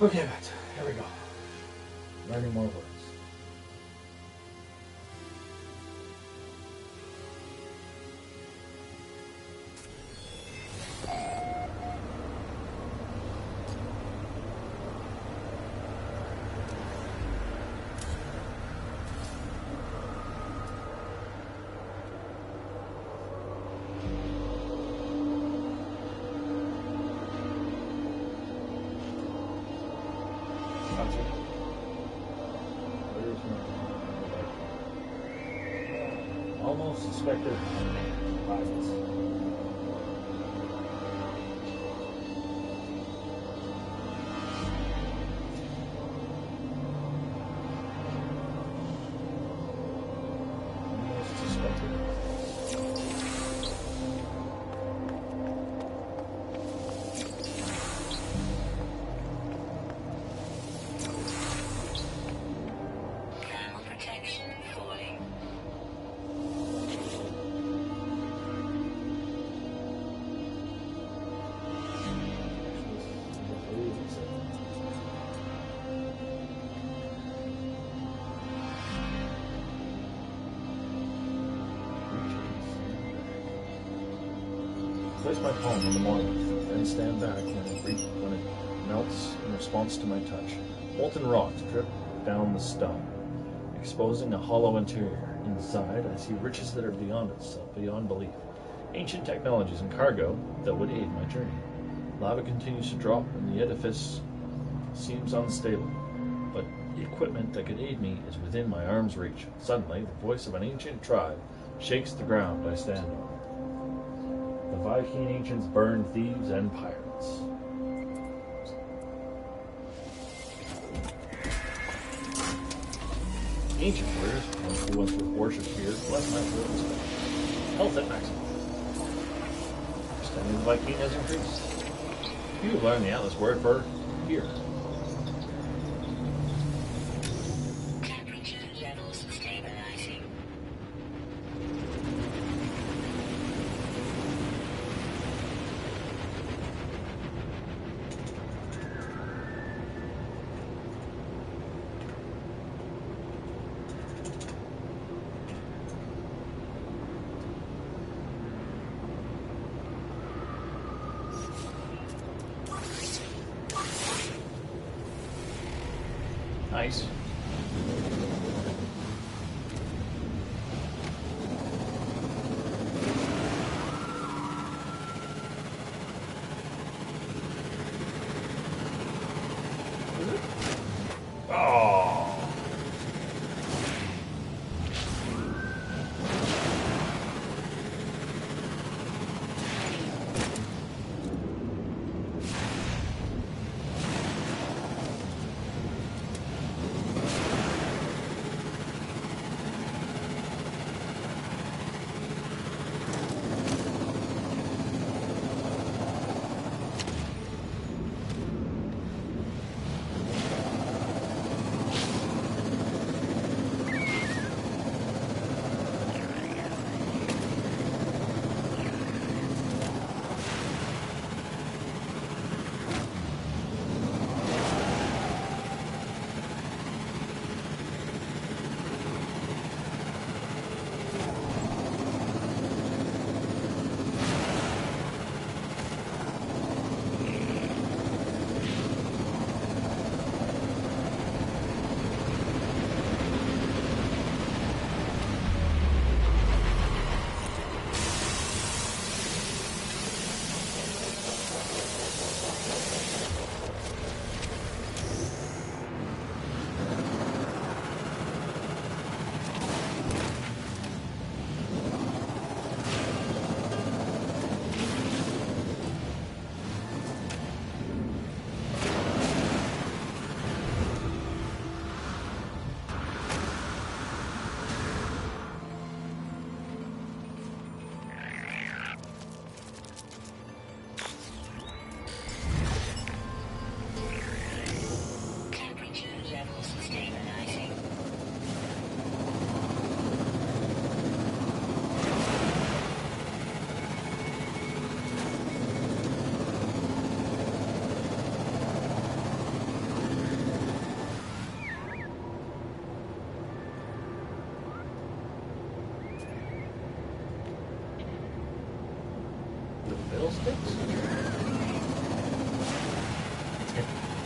Okay, but here we go. Learning more words. Almost suspected violence. Almost suspected. Place my palm on the monolith, then stand back when it melts in response to my touch. Molten rocks drip down the stone, exposing a hollow interior. Inside, I see riches that are beyond itself, beyond belief. Ancient technologies and cargo that would aid my journey. Lava continues to drop, and the edifice seems unstable, but the equipment that could aid me is within my arm's reach. Suddenly, the voice of an ancient tribe shakes the ground I stand on. The Viking ancients burned thieves and pirates. Ancient warriors, who once worshipped here, bless my throat and spell. Health at maximum. Understanding the Viking has increased. You have learned the Atlas word for here. Temperature levels stabilizing. Nice. Oh.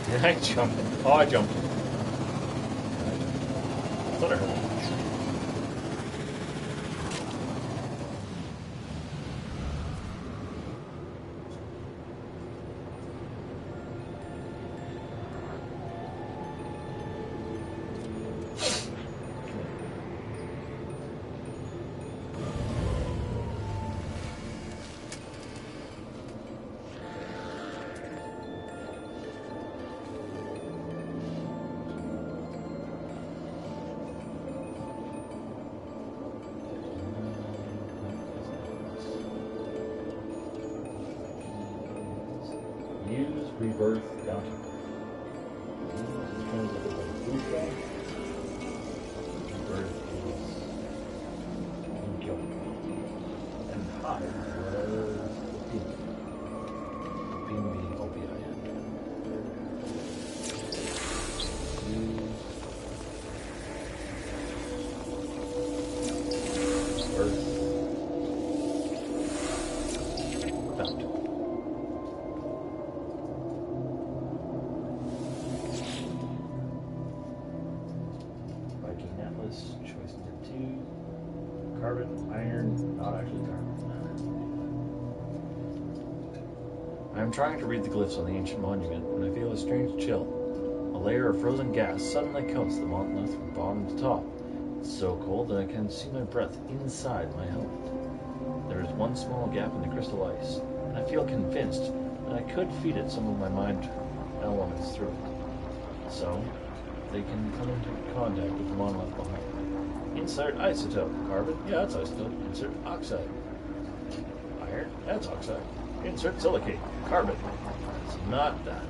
Did I jump? Oh, I jumped. I thought I heard it. Use rebirth bounty. Rebirth is guilt. And hide was opinion. Opinion being OPIN. Use birth bounty. Choice number 2. Carbon, iron, not actually carbon. I am trying to read the glyphs on the ancient monument when I feel a strange chill. A layer of frozen gas suddenly coats the monolith from bottom to top. It's so cold that I can see my breath inside my helmet. There is one small gap in the crystal ice, and I feel convinced that I could feed it some of my mind elements through it. So, they can come into contact with the monolith behind. Insert isotope. Carbon? Yeah, that's isotope. Insert oxide. Iron? That's oxide. Insert silicate. Carbon. It's not that.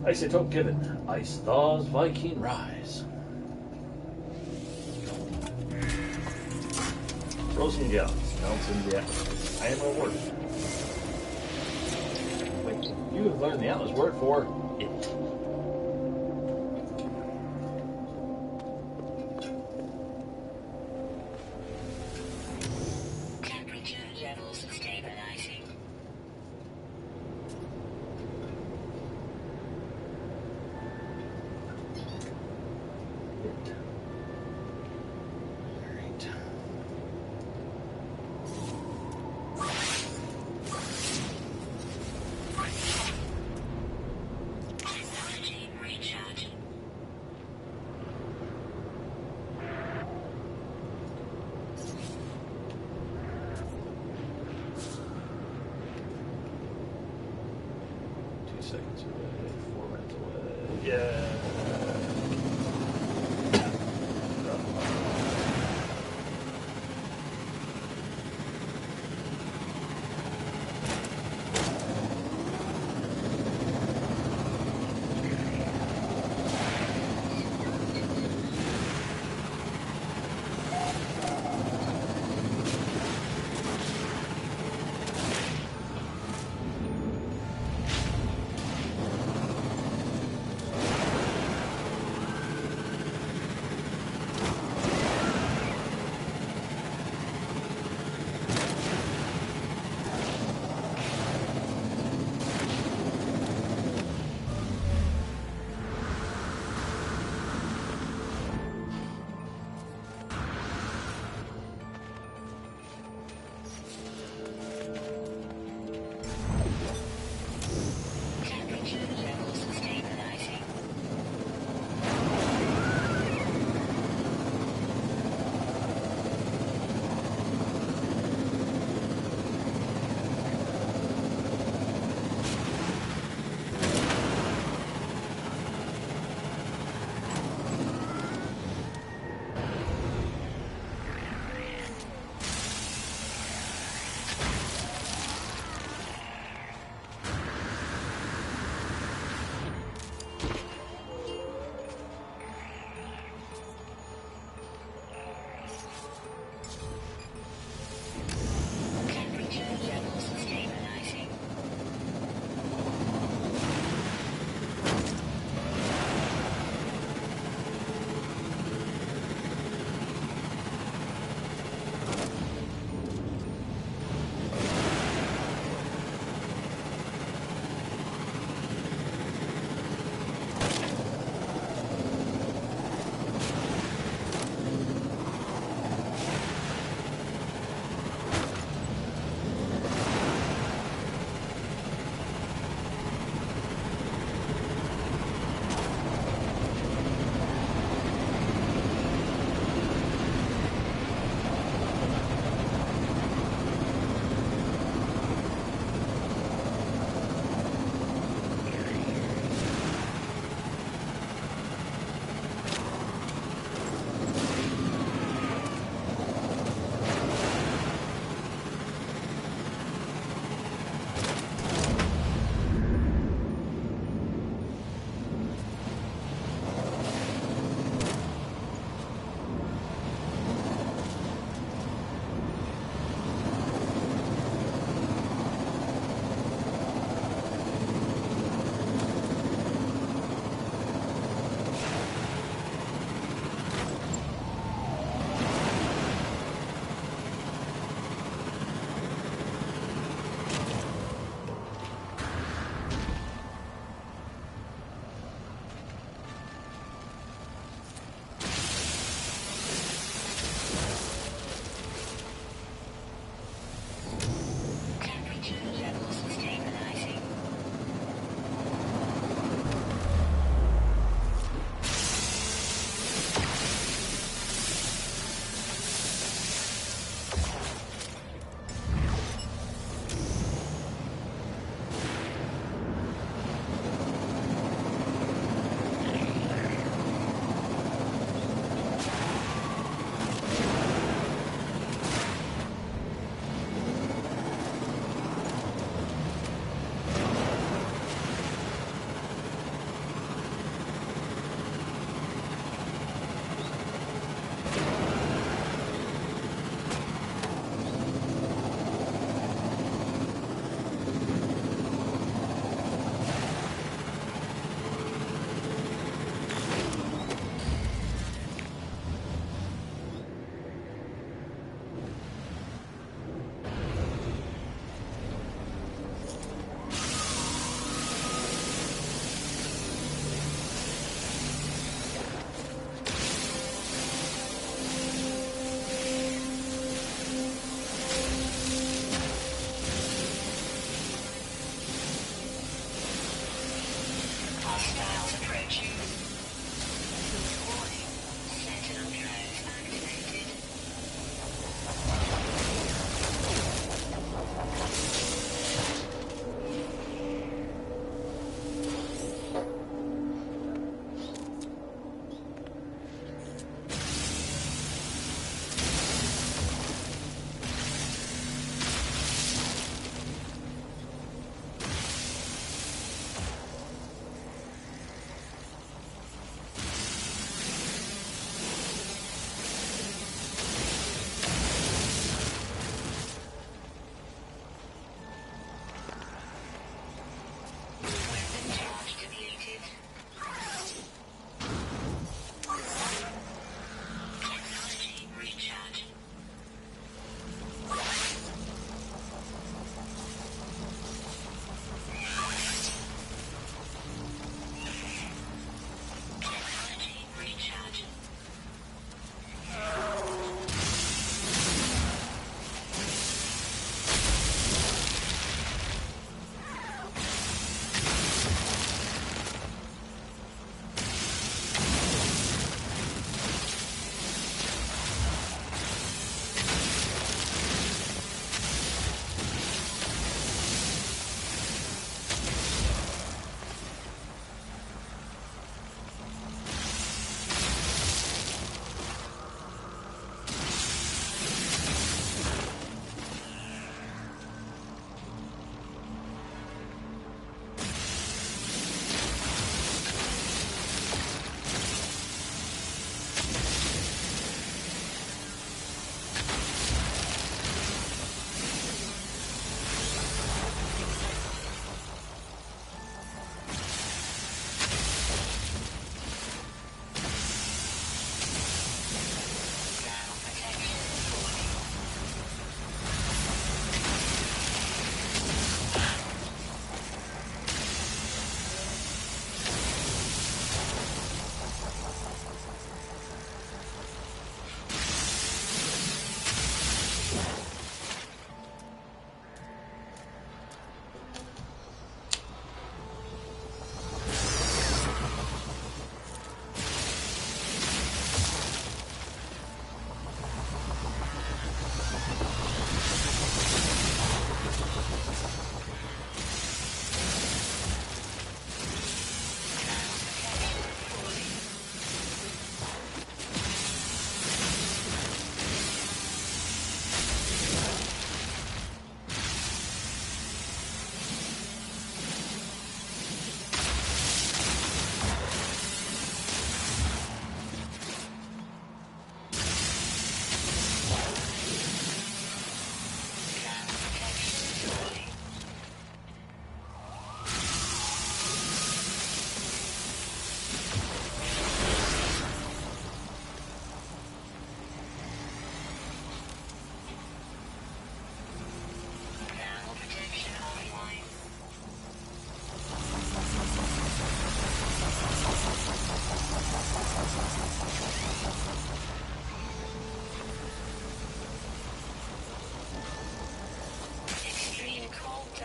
Isotope given. Ice thaws, Viking rise. Frozen gallons. Melts in the atmosphere. I am rewarded. Wait, you have learned the Atlas word for it. Temperature levels stabilizing. It. Alright. Technology recharge. Seconds away, 4 minutes away. Yeah.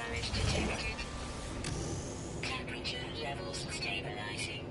damage detected. Temperature levels stabilizing.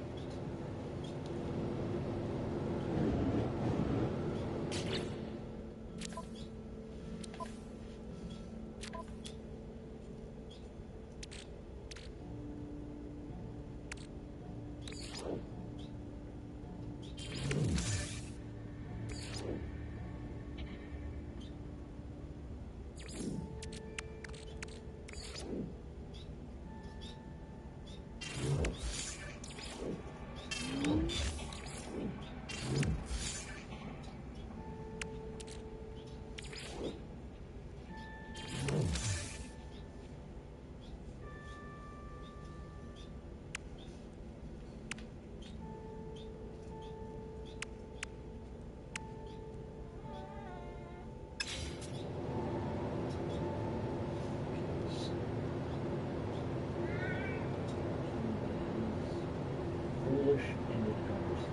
Foolish ended concentration.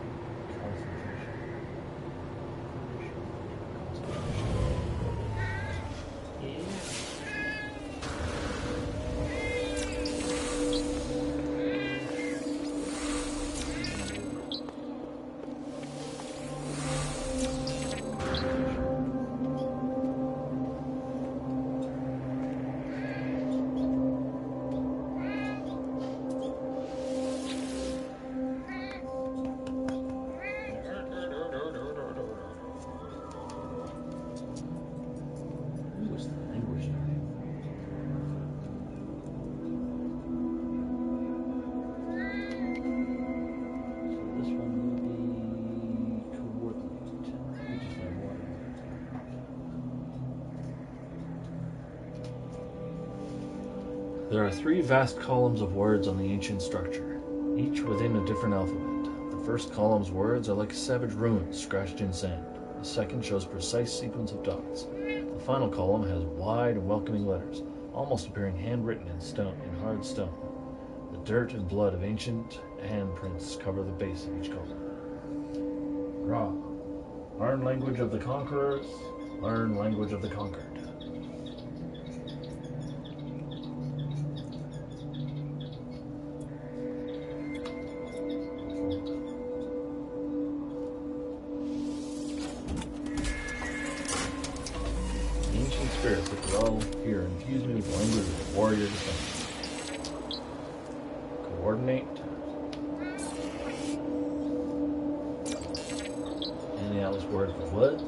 There are 3 vast columns of words on the ancient structure, each within a different alphabet. The first column's words are like savage runes scratched in sand. The second shows precise sequence of dots. The final column has wide and welcoming letters, almost appearing handwritten in stone, in hard stone. The dirt and blood of ancient handprints cover the base of each column. Ra. Learn language of the conquerors, learn language of the conquered. Spirits that dwell here infuse me with the language of the warrior defense. Coordinate. And the Alice word for wood.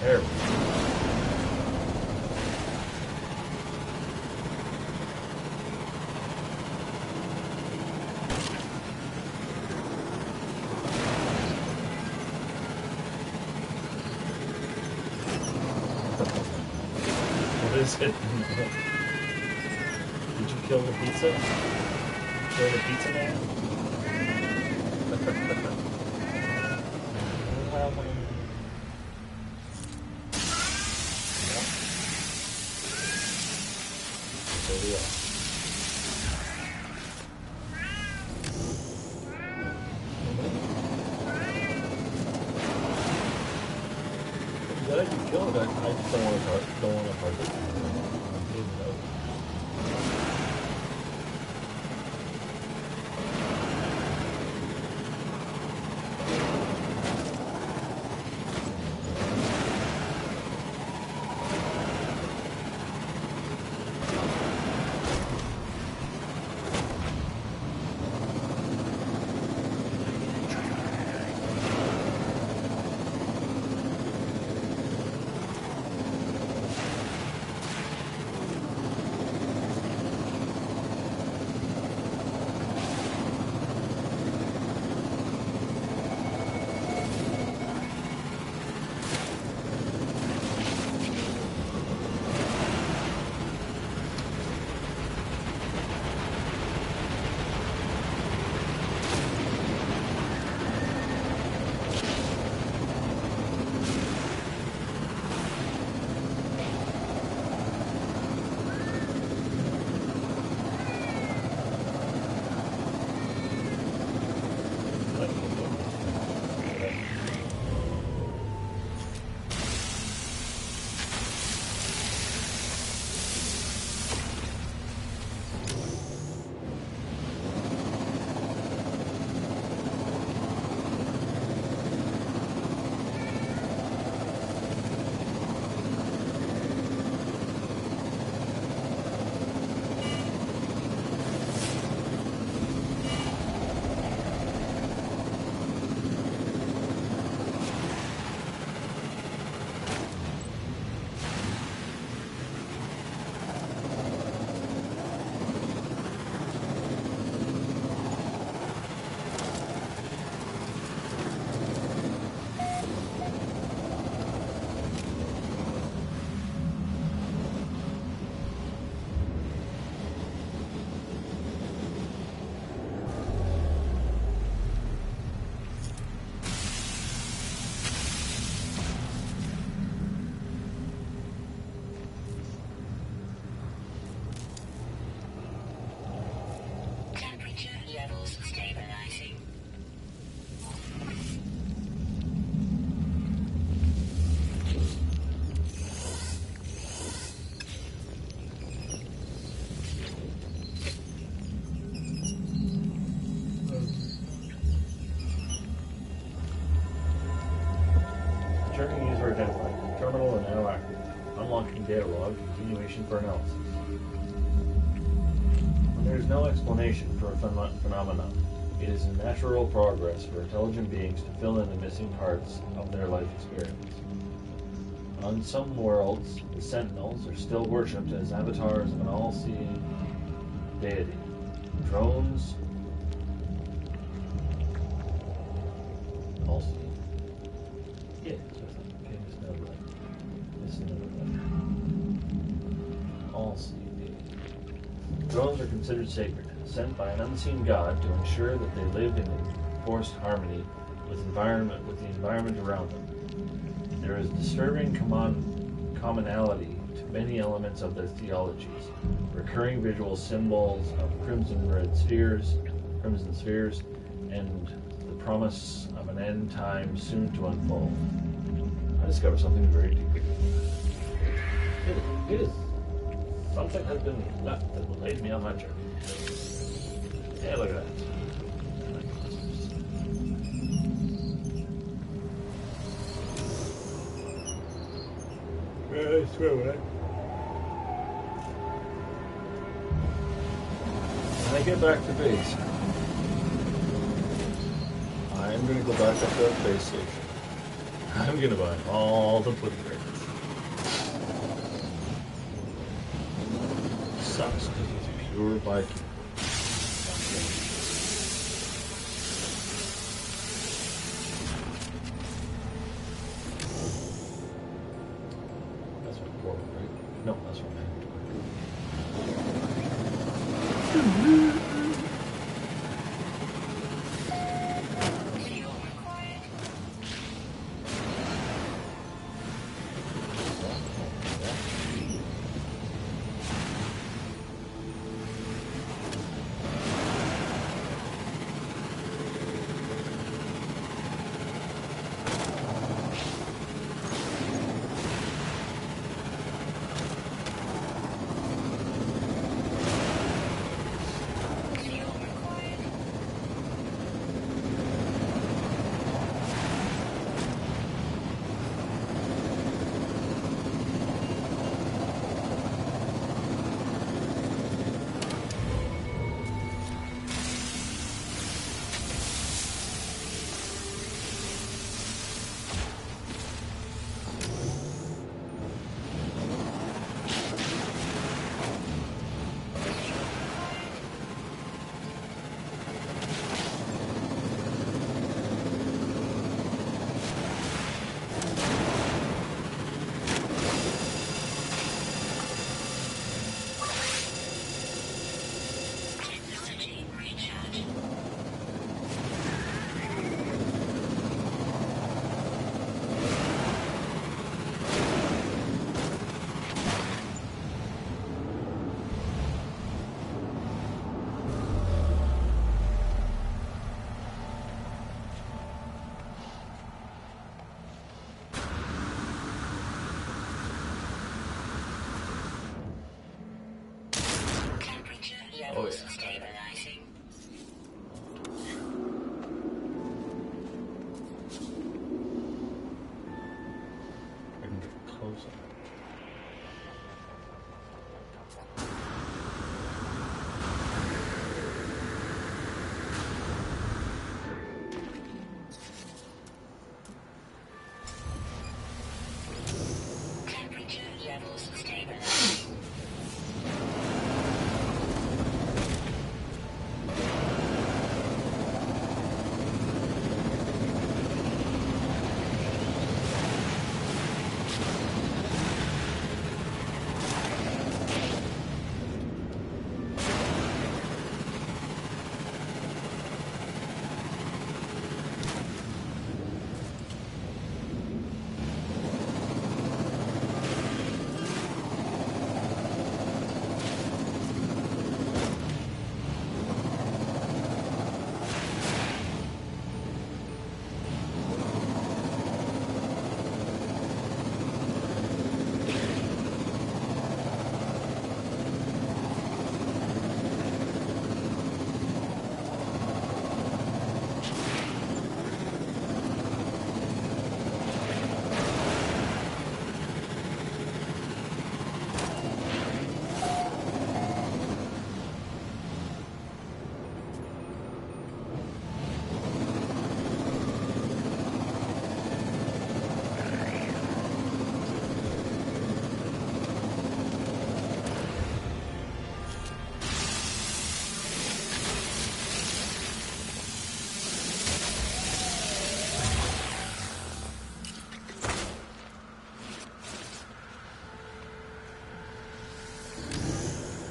There we go. What is it? Did you kill the pizza? Kill the pizza man? There we are. Glad you killed it. I just don't want to hurt it. Terminal are now active. Unlocking data log, continuation for analysis. There is no explanation for a phenomenon. It is a natural progress for intelligent beings to fill in the missing parts of their life experience. On some worlds, the Sentinels are still worshipped as avatars of an all-seeing deity. Drones, all-seeing. Yeah, okay, this is another one. This is another one. All-seeing deity. Drones are considered sacred, sent by an unseen god to ensure that they live in enforced harmony with the environment around them. There is disturbing commonality to many elements of their theologies, recurring visual symbols of crimson spheres, and the promise of an end time soon to unfold. I discovered something very deep. It is. Something has been left that will lead me on my journey. Yeah, look at that. I swear, when I get back to base, I'm going to go back up to that base station. I'm gonna buy all the pudding cards. Sucks because it's pure Viking. That's what forward, right? No, that's what Fuel required. Fuel required. Technology recharge. Temperature levels stabilizing. I can get close up. Temperature levels stabilizing.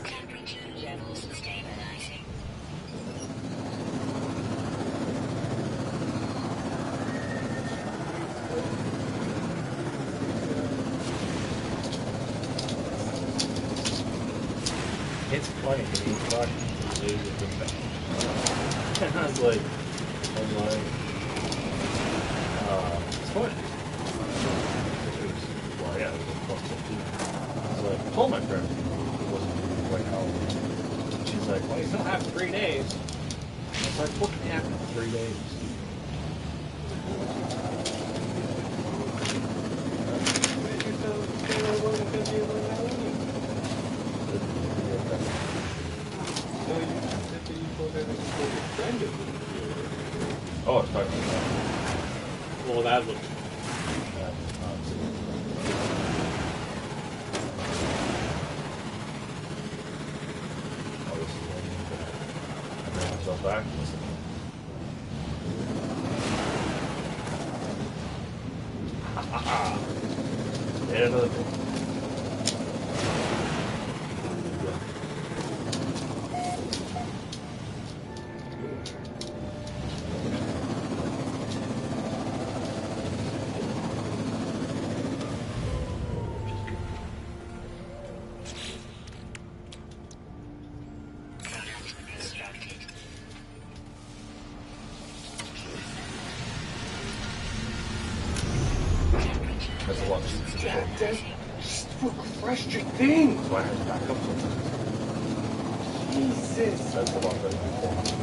Temperature levels stabilizing. It's funny because he's talking to the lady at the back. And I was like, it's funny. Well, yeah, it was like plus 15. I was like, I told my friend it wasn't quite Halloween. She's like, well, you still have 3 days. I was like, what can happen in 3 days? Oh, it's talking about Well, that looks that. Oh, this is one that I bring myself back. Ha ha ha! Made another thing. That's a lot cheaper. Just refresh your thing. That's why I had to back up sometimes. Jesus. That's a lot better than 400.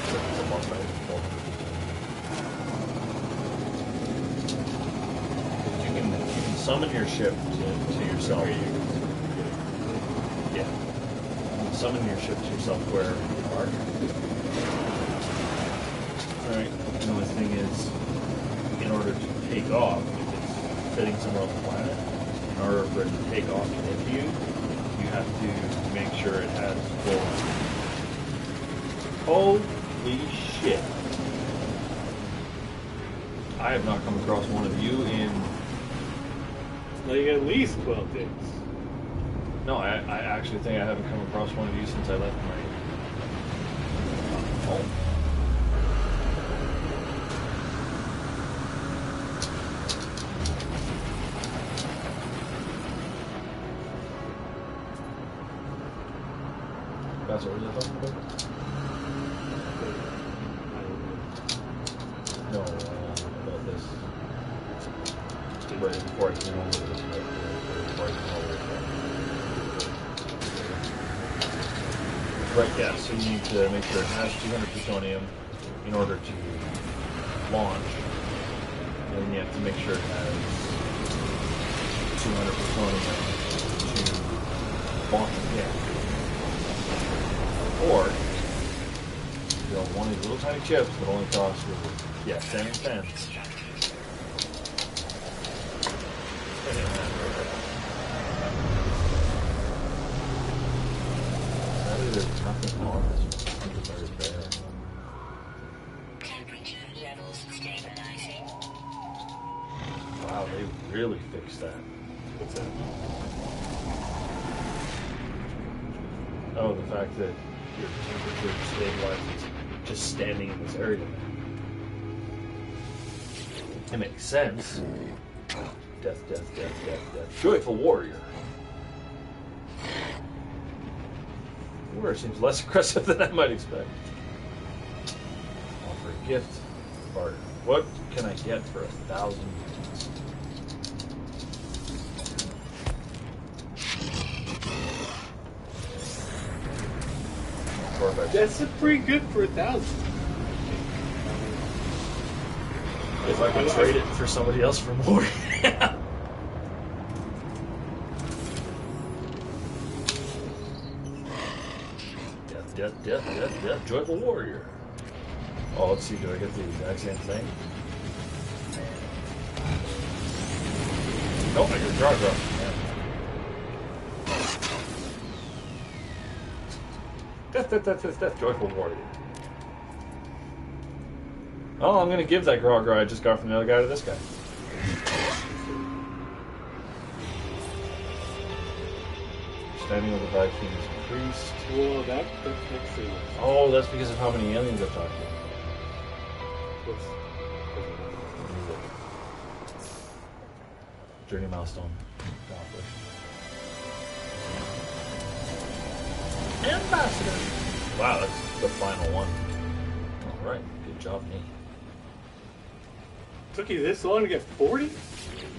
That's a lot better than 400. You can summon your ship to yourself. Yeah. You can summon your ship to yourself where you are. Alright. The only thing is, in order to take off, if it's sitting somewhere on the planet, in order for it to take off and hit you, you have to make sure it has full. Holy shit. I have not come across one of you in... Like at least 12 days. No, I actually think I haven't come across one of you since I left my home. That's what we're talking about? No, about this. Right before I came over this way. Before I came over this way. Right, yeah, so you need to make sure it has 200 plutonium in order to launch. And then you have to make sure it has 200 plutonium to launch again. Or, you know, one of these little tiny chips that only cost you, yeah, 10 and 10. There's nothing on this underbird there. Temperature levels stabilizing. Wow, they really fixed that. What's that? Oh, the fact that your temperature stabilizes just standing in this area. It makes sense. Death, death, death, death, death. Joyful warrior. Warrior seems less aggressive than I might expect. Offer a gift. Barter. What can I get for 1,000 units? That's pretty good for 1,000. If I could trade it for somebody else for more. Death, death, death, death, joyful warrior. Oh, let's see, do I get the exact same thing? Nope, I get a draw. Yeah. Death, death, death, death, death, joyful warrior. Oh, I'm gonna give that grog I just got from the other guy to this guy. Standing with the Vikings increased. Well, that's next thing. Oh, that's because of how many aliens I've talked to. What's Journey milestone accomplished. Ambassador! Wow, that's the final one. Alright, good job, Nate. took you this long to get 40? Did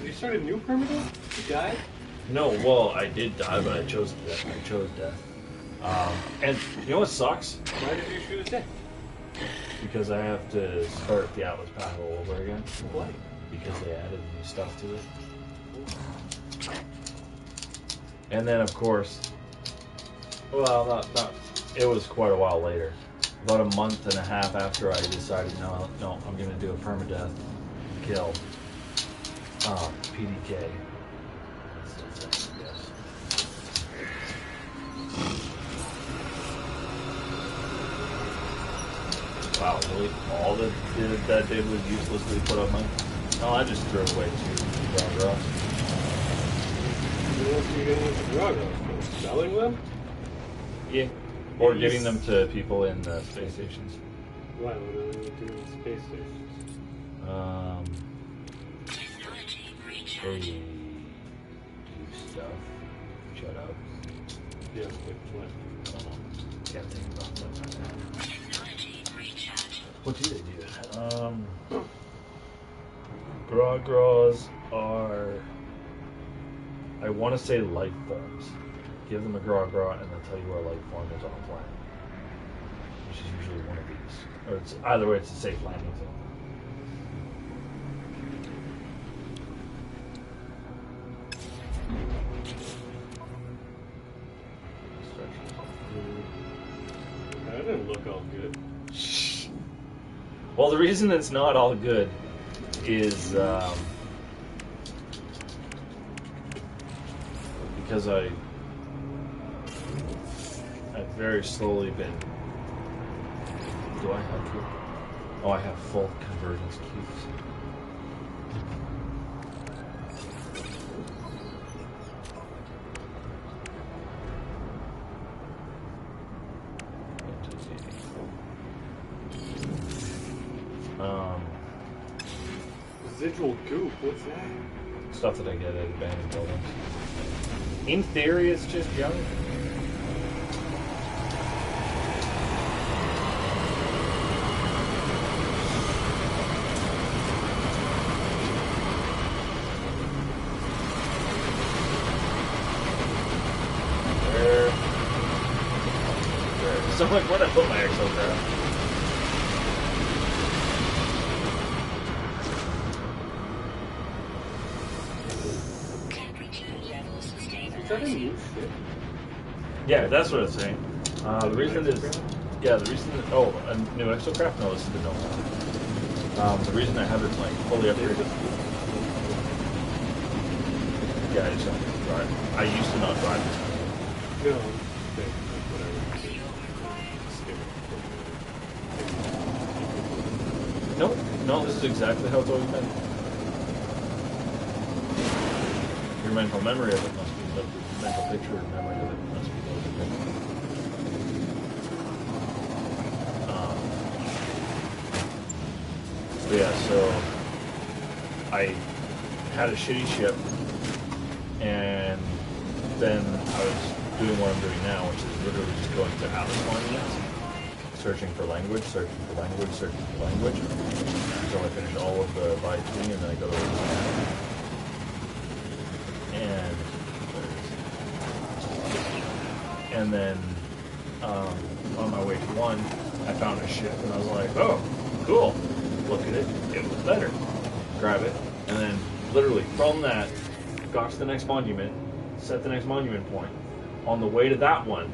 you start a new permadeath? You died? No, well, I did die, but I chose death. And you know what sucks? Why did you choose death? Because I have to start the Atlas path all over again. Why? Because they added new stuff to it. And then, of course, well, not. It was quite a while later. About a month and a half after I decided, no, I'm going to do a permadeath kill PDK. That's the thing, yes. Wow, really? All that did was uselessly put up my... Oh, I just threw away 2 ground rocks. What are you getting with the drug? Selling them? Yeah. Or giving them to people in the space stations. Why? What do they do in space stations? They do stuff. Shut up. Yeah, like what? I don't know. Can't think about that right now. What do they do? Graw-graws are... I want to say life forms. Give them a graw-graw and they'll tell you where a life form is on a planet. Which is usually one of these. Or it's either way, it's a safe landing zone. That didn't look all good. Well, the reason it's not all good is because I've very slowly been... Do I have to? Oh, I have full convergence cubes. Residual goop, what's that? Stuff that I get at abandoned buildings. In theory, it's just junk. So I'm like, where'd I put my exocraft? Is that a new ship? Yeah, that's what it's saying. The reason is, yeah, the reason that, oh, a new exocraft? No, this is the no one. The reason I have it like fully upgraded. Yeah, I just don't drive. I used to not drive this. No. Okay, whatever. Nope. No, this is exactly how it's always been. Your mental memory of it must be, the mental picture and memory of it must be those different. But yeah, so I had a shitty ship, and then I was doing what I'm doing now, which is literally just going to Atlas monuments, searching for language, searching for language, searching for language, until I finish all of the by-tweeting, and then I go to and then on my way to one, I found a ship, and I was like, oh, cool, look at it, it was better. Grab it, and then literally from that, got to the next monument, set the next monument point. On the way to that one,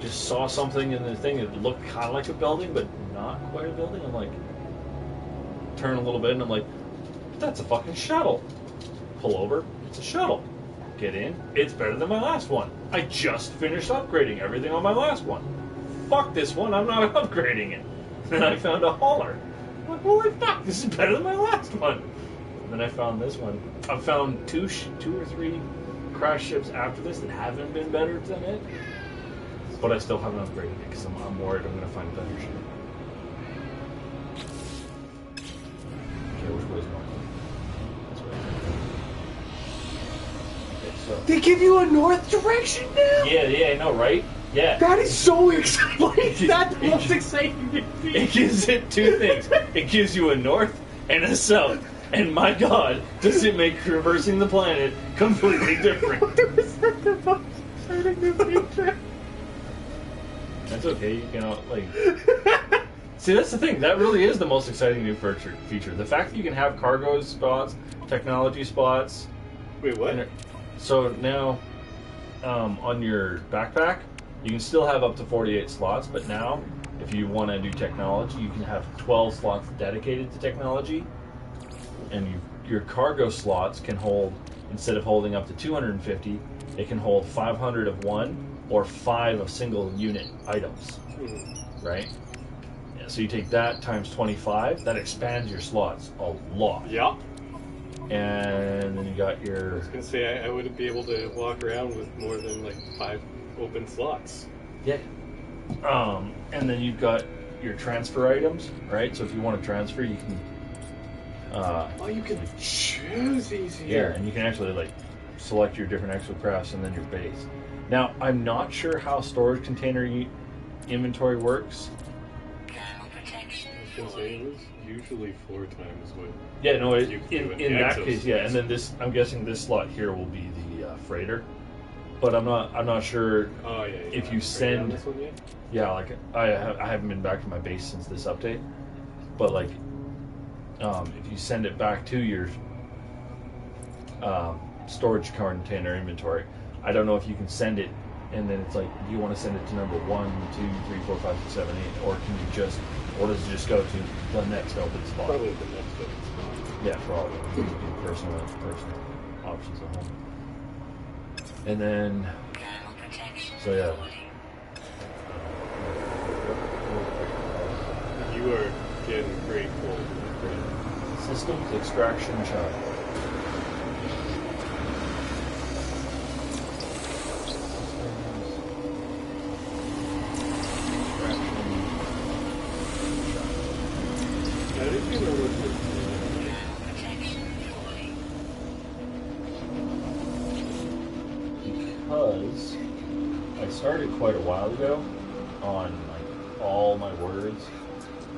just saw something in the thing that looked kind of like a building, but not quite a building. I'm like, turn a little bit, and I'm like, that's a fucking shuttle. Pull over, it's a shuttle. Get in, it's better than my last one. I just finished upgrading everything on my last one. Fuck this one, I'm not upgrading it. Then I found a hauler. I'm like, holy fuck, this is better than my last one. And then I found this one. I've found two or three crash ships after this that haven't been better than it. But I still haven't upgraded it because I'm worried I'm going to find a better ship. Okay, which way is north? That's right. Okay, so... They give you a north direction now? Yeah, I know, right? Yeah. That is so exciting. That's the most exciting thing. It gives it two things. It gives you a north and a south. And my god, does it make traversing the planet completely different. That's okay, you can, like... See, that's the thing. That really is the most exciting new feature. The fact that you can have cargo spots, technology spots... Wait, what? So now, on your backpack, you can still have up to 48 slots, but now, if you want to do technology, you can have 12 slots dedicated to technology, and your cargo slots can hold, instead of holding up to 250, it can hold 500 of one or 5 of single unit items, right? Yeah, so you take that times 25, that expands your slots a lot. Yeah. And then you got I your... was gonna say I wouldn't be able to walk around with more than like 5 open slots. Yeah. And then you've got your transfer items, right? So if you want to transfer, you can... You can choose easier. Yeah, and you can actually like select your different exocrafts and then your base. Now, I'm not sure how storage container inventory works. I was gonna say it was usually 4 times what. Yeah, no, You can do in it. that Exos. case, yeah. And then this, I'm guessing this slot here will be the freighter, but I'm not sure. Oh yeah. If you Are on send, this one yet? yeah, like I haven't been back to my base since this update, but like, if you send it back to your storage container inventory, I don't know if you can send it, and then it's like, do you want to send it to number 1, 2, 3, 4, 5, 6, 7, 8, or can you just, or does it just go to the next open spot? Probably the next open spot. Yeah, probably. Personal options at home. And then, so yeah. You are getting pretty cold. Systems extraction chart. I didn't even know what this Because I started quite a while ago on like all my words,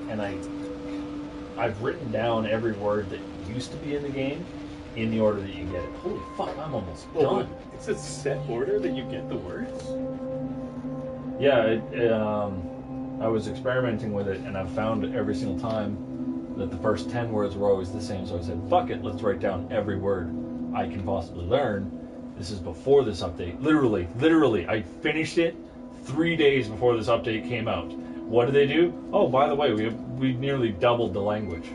and I've written down every word that used to be in the game in the order that you get it. Holy fuck, I'm almost done. It's a set order that you get the words? Yeah, I was experimenting with it, and I found every single time that the first 10 words were always the same, so I said, fuck it, let's write down every word I can possibly learn. This is before this update. Literally, I finished it 3 days before this update came out. What did they do? Oh, by the way, we nearly doubled the language.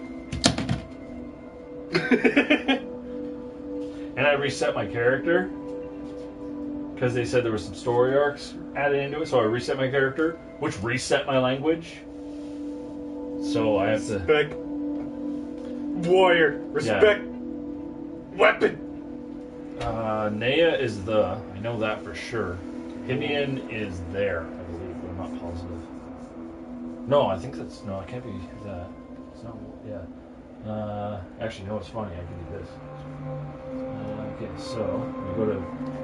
And I reset my character because they said there were some story arcs added into it, so I reset my character, which reset my language. So I have to... Respect. Warrior. Respect. Weapon. Nea is the... I know that for sure. Himian is there, I believe, but I'm not positive. No, I think that's... No, it can't be that. It's not... Yeah. Actually, no, it's funny. I can do this. Okay, so we go to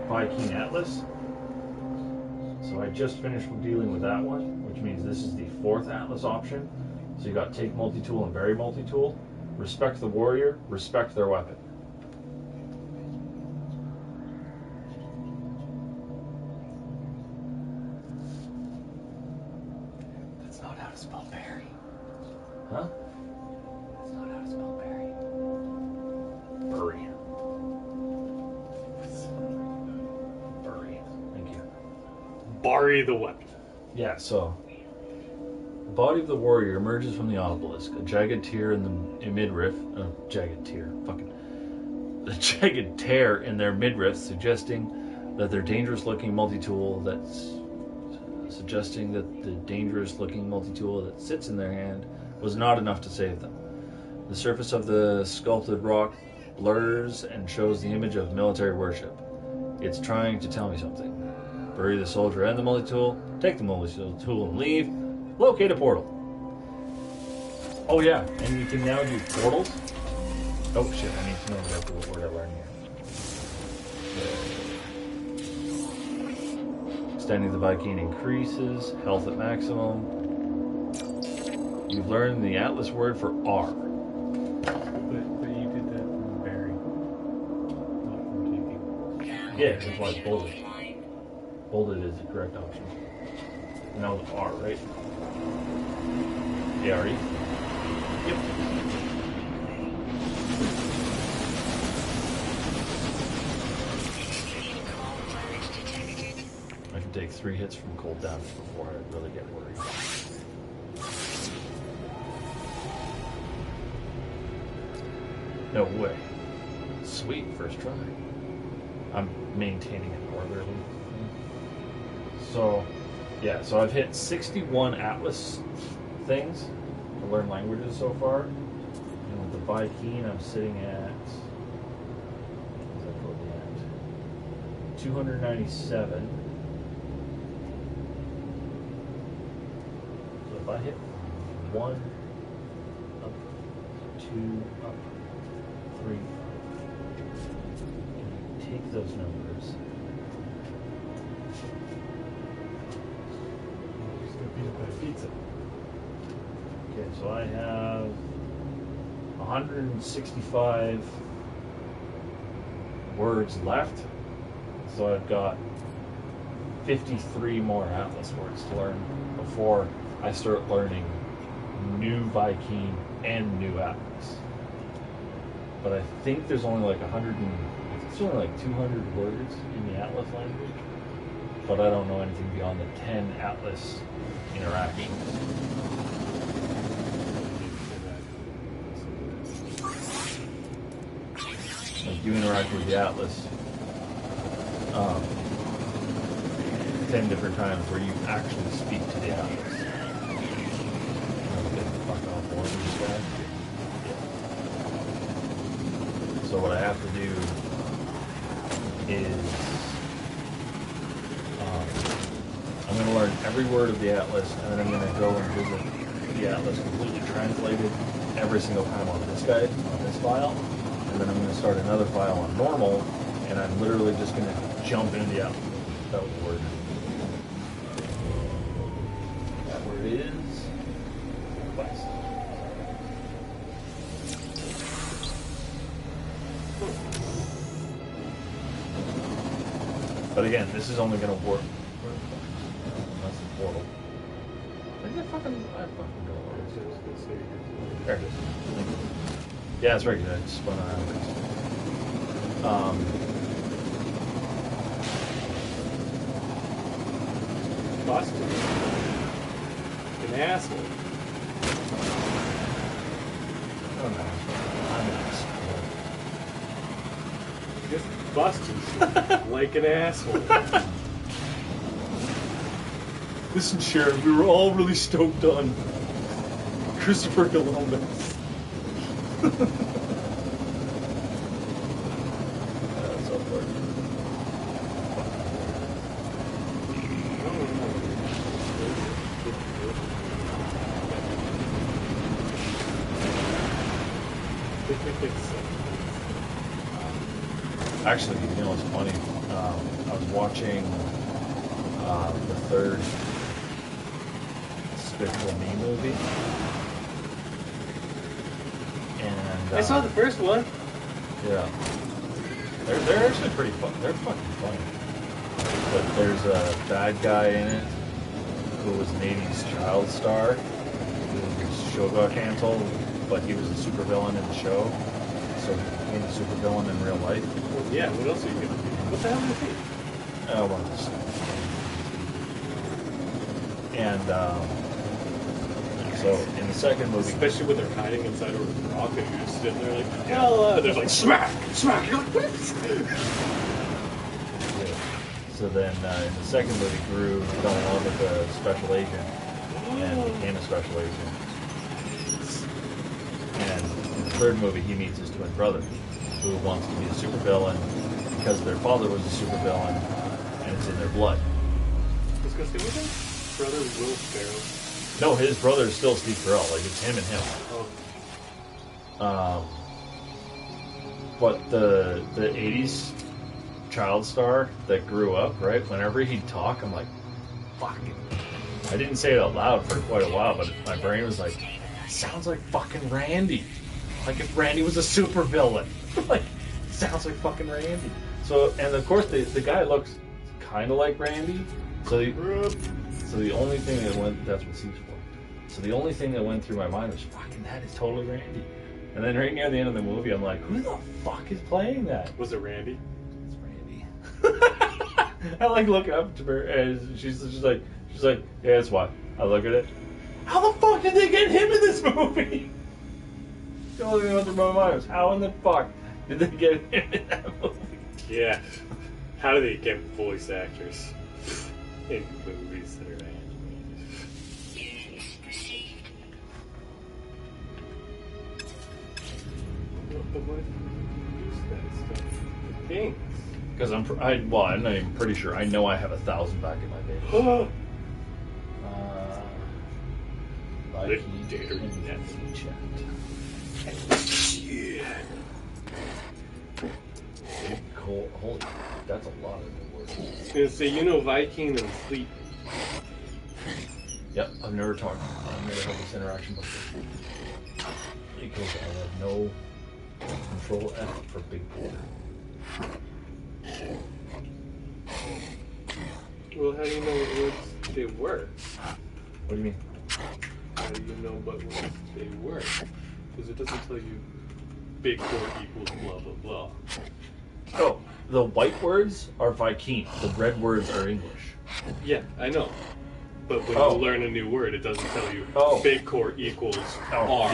Viking Atlas. So I just finished dealing with that one, which means this is the 4th Atlas option. So you got take multi-tool and bury multi-tool. Respect the warrior, respect their weapon. That's not how to spell berry. Huh? That's not how to spell berry. Bury. Bury. Thank you. Bury the weapon. Yeah, so the body of the warrior emerges from the obelisk, a jagged tear in the midriff, jagged tear, the jagged tear in their midriff, suggesting that the dangerous-looking multi-tool that sits in their hand was not enough to save them. The surface of the sculpted rock blurs and shows the image of military worship. It's trying to tell me something. Bury the soldier and the multi-tool, take the multi-tool and leave, locate a portal. Oh yeah, and you can now do portals. Oh shit, I need to know exactly what word I learned here. Standing the Viking increases, health at maximum. You've learned the Atlas word for R. But you did that from berry, not from taking. Yeah, that's why it's bolded. Bolded is the correct option. And that was R, right? ARE? Yep. I can take 3 hits from cold damage before I really get worried. No way. Sweet, first try. I'm maintaining an orderly thing. So, yeah, so I've hit 61 Atlas things to learn languages so far. And with the Viking, I'm sitting at, what's that called at? 297. So if I hit 1, up, 2, up, 3, and take those numbers. Just got beat up by a pizza. Okay, so I have 165 words left. So I've got 53 more Atlas words to learn before I start learning new Viking and new Atlas. But I think there's only like 100 and it's only like 200 words in the Atlas language. But I don't know anything beyond the 10 Atlas interactions. Like you interact with the Atlas 10 different times where you actually speak to the Atlas. Get the fuck off board with this guy. So what I have to do is I'm going to learn every word of the Atlas, and then I'm going to go and visit the Atlas completely translated every single time on this guy, on this file, and then I'm going to start another file on normal, and I'm literally just going to jump into the Atlas. That was the word. That word is quest. But again, this is only going to work. That's the portal. I fucking go over. There it is. Yeah, that's right. I just spun around. Busted. An asshole. Oh no. I'm an asshole. Just busted like an asshole. Listen, Sharon, we were all really stoked on Christopher Columbus. That's so funny. Actually, you know what's funny? I was watching the third Despicable Me movie, and I saw the first one. yeah, they're actually pretty fun. They're fucking funny. But there's a bad guy in it who was an '80s child star. His show got canceled, but he was a supervillain in the show, so he became a supervillain in real life. Well, yeah, what else are you gonna do? What the hell is he? One of those. And so in the second movie, Especially when they're hiding inside a rock and you're just sitting there like, hell, there's like smack, smack. You're like, what? so then in the second movie, Gru fell in love with a special agent and became a special agent. And in the third movie, he meets his twin brother, who wants to be a supervillain because their father was a supervillain, and it's in their blood. I was gonna say, was his brother Will Ferrell? No, his brother is still Steve Carell. Like, it's him and him. Oh. But the 80s child star that grew up, right? Whenever he'd talk, I'm like, fucking. I didn't say it out loud for quite a while, but my brain was like, sounds like fucking Randy. Like if Randy was a supervillain. Like, sounds like fucking Randy. So, and of course, the guy looks kind of like Randy. So the only thing that went, that's what C's for. So the only thing that went through my mind was, fucking, that is totally Randy. And then right near the end of the movie, I'm like, who the fuck is playing that? Was it Randy? It's Randy. I like looking up to her, and she's like, yeah, it's what? I look at it. How the fuck did they get him in this movie? the only thing that went through my mind was how in the fuck did they get him in that movie? Yeah. How do they get voice actors in movies that are animated? What if you use that stuff for things? Because I'm not even pretty sure. I know I have 1,000 back in my base. Oh! Viking Net. chat. Yeah. Holy, that's a lot of new words. I was gonna say, Viking and Fleet. Yep, I've never had this interaction before. Because I have no control F for big boy. Well, how do you know what words they were? What do you mean? How do you know what words they were? Because it doesn't tell you big core equals blah blah blah. Oh, the white words are Viking. The red words are English. Yeah, I know. But when you learn a new word, it doesn't tell you big core equals R.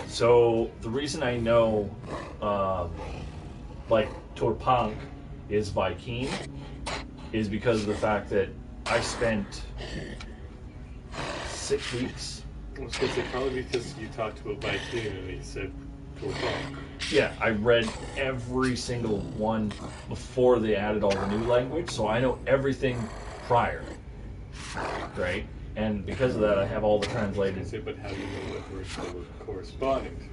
So the reason I know, Torpunk is Viking is because of the fact that I spent 6 weeks. I was going to say, probably because you talked to a Viking and he said Torpunk. Yeah, I read every single one before they added all the new language, so I know everything prior. Right? And because of that, I have all the translated. But how do you know what words they were corresponding to?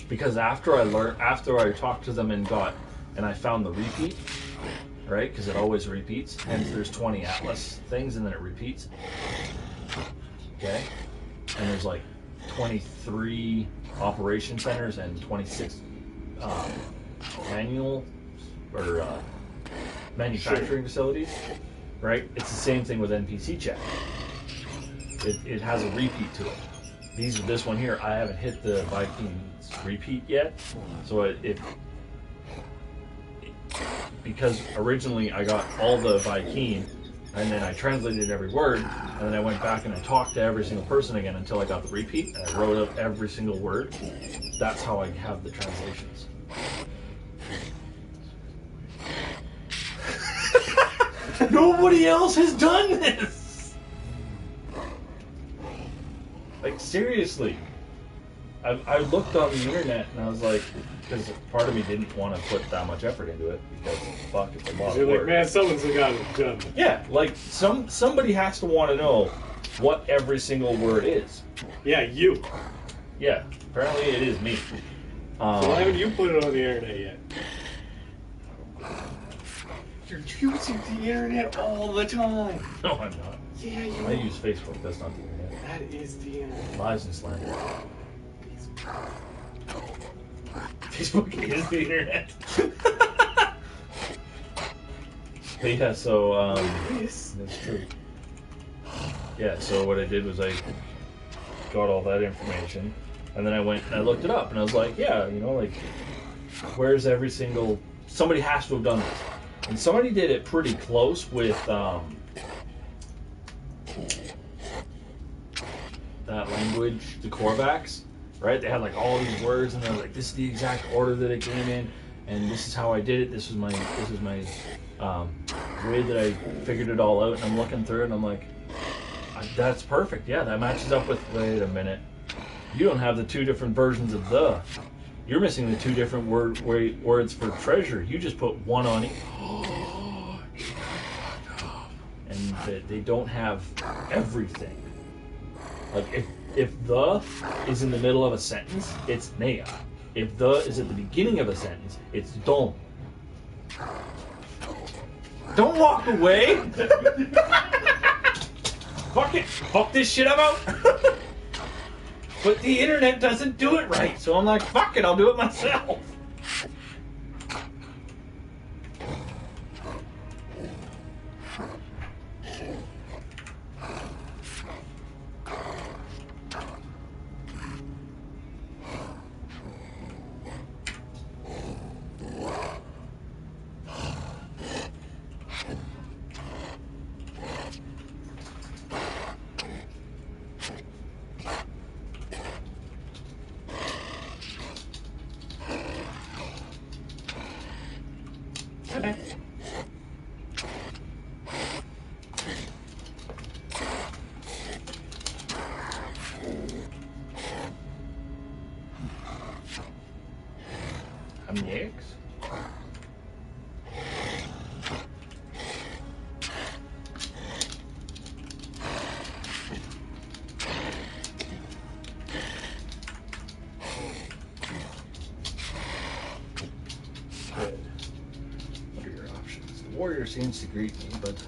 Because after I talked to them and I found the repeat, right? Because it always repeats. Hence, there's 20 Atlas things, and then it repeats. Okay? And there's like 23 operation centers and 26 manufacturing facilities. Right? It's the same thing with NPC chat. It has a repeat to it. This one here, I haven't hit the Vikings repeat yet. So because originally I got all the Viking, and then I translated every word, and then I went back and I talked to every single person again until I got the repeat, and I wrote up every single word. That's how I have the translations. Nobody else has done this! Like, seriously. I looked on the internet and I was like, because part of me didn't want to put that much effort into it, because fuck, it's a lot of You're work. like, man, someone's got it done. Yeah, like, somebody has to want to know what every single word is. Yeah, you. Yeah, apparently it is me. So why haven't you put it on the internet yet? You're using the internet all the time. No, I'm not. Yeah, you I use Facebook, that's not the internet. That is the internet. Lies and slander. Facebook is the internet. But yeah, so, that's true. Yeah, so what I did was I got all that information, and then I went and I looked it up, and I was like, yeah, where's every single... Somebody has to have done this. And somebody did it pretty close with, that language, the Korvax, right? They had like all these words, and they're like, this is the exact order that it came in, and this is how I did it. This is my way that I figured it all out. And I'm looking through it, and I'm like, that's perfect. Yeah, that matches up with. Wait a minute, you don't have the two different versions of the. You're missing the two different words for treasure. You just put one on each. And they don't have everything. Like, if the is in the middle of a sentence, it's Nea. If the is at the beginning of a sentence, it's Don. Don't walk away! Fuck it! Fuck this shit, I'm out! But the internet doesn't do it right, so I'm like, fuck it, I'll do it myself. next. Good. What are your options? The warrior seems to greet me, but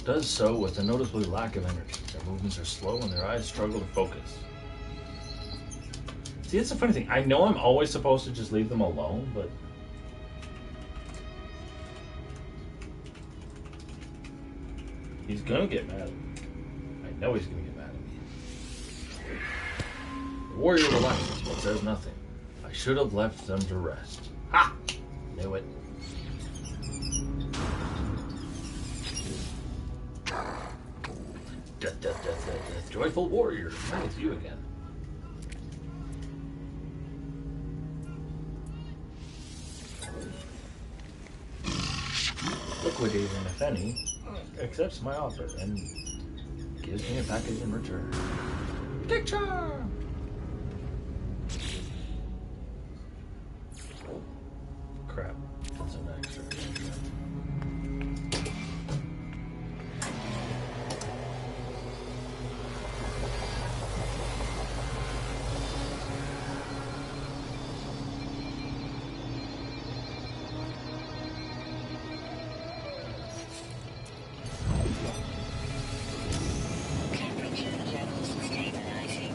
does so with a noticeable lack of energy. Their movements are slow and their eyes struggle to focus. See, that's the funny thing. I know I'm always supposed to just leave them alone, but he's gonna get mad at me. I know he's gonna get mad at me. The warrior relaxes, but says nothing. I should have left them to rest. Ha! Knew it. Death, death, death, death, death. Joyful warrior, I'm with you again. Liquidating, if any, accepts my offer and gives me a package in return. Take charm! Crap, that's an extra. Temperature levels stabilizing.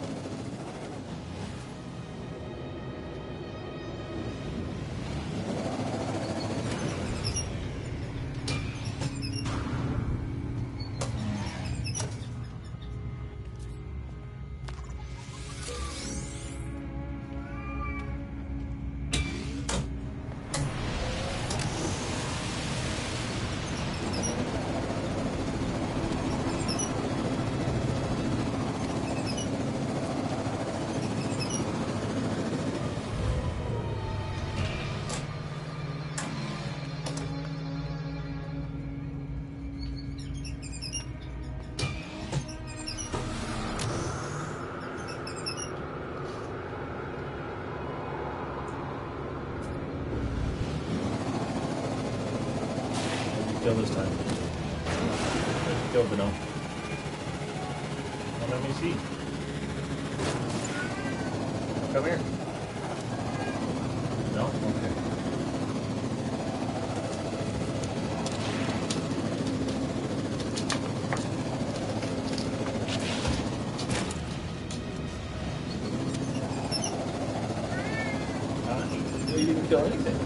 Kill this time. Kill the no. Let me see. Come here. No? Okay. You didn't kill anything.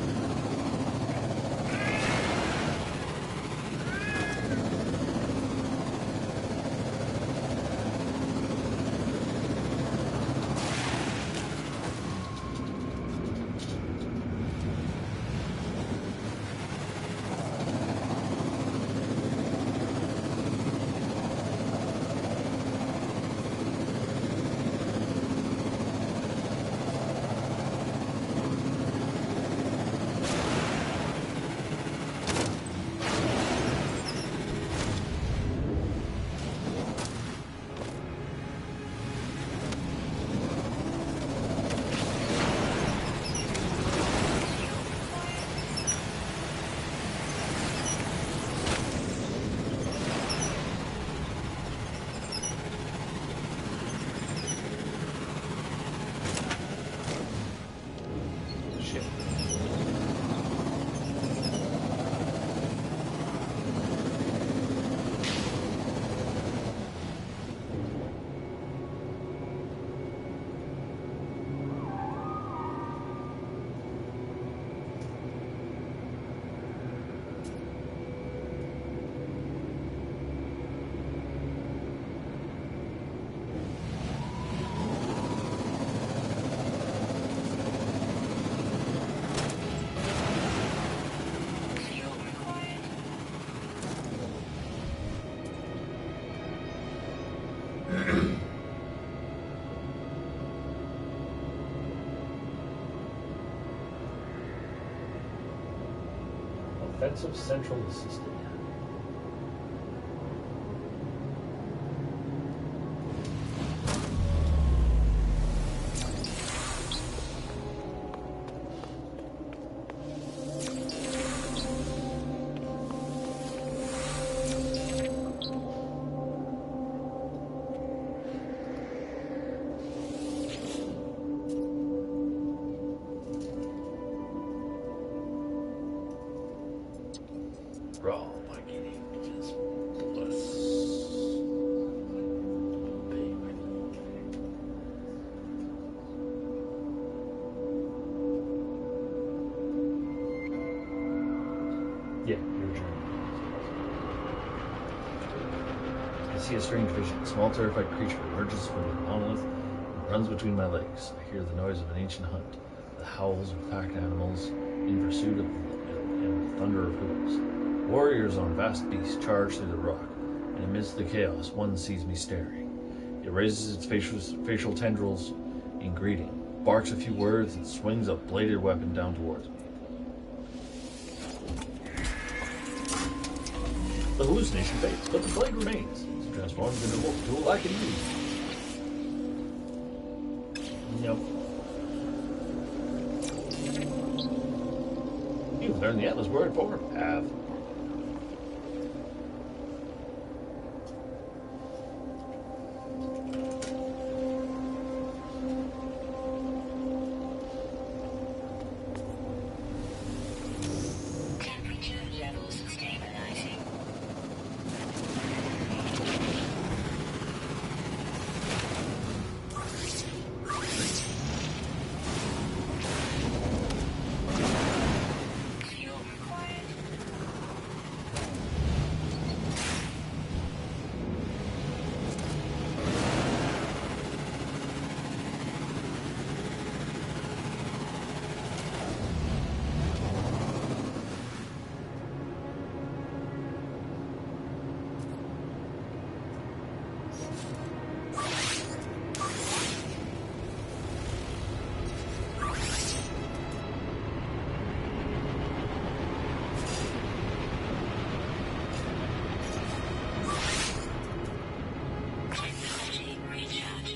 Offensive Central assisted. raw by eating. Just bless. Yeah, your journey. I see a strange vision. A small, terrified creature emerges from the monolith and runs between my legs. I hear the noise of an ancient hunt, the howls of packed animals in pursuit of and the thunder of hooves. Warriors on a vast beast charge through the rock, and amidst the chaos, one sees me staring. It raises its facial tendrils in greeting, barks a few words, and swings a bladed weapon down towards me. The hallucination fades, but the blade remains. It transforms into a tool I can use. Yep. You've learned the Atlas word for path. Temperature levels stabilizing. Fuel required. Technology recharge.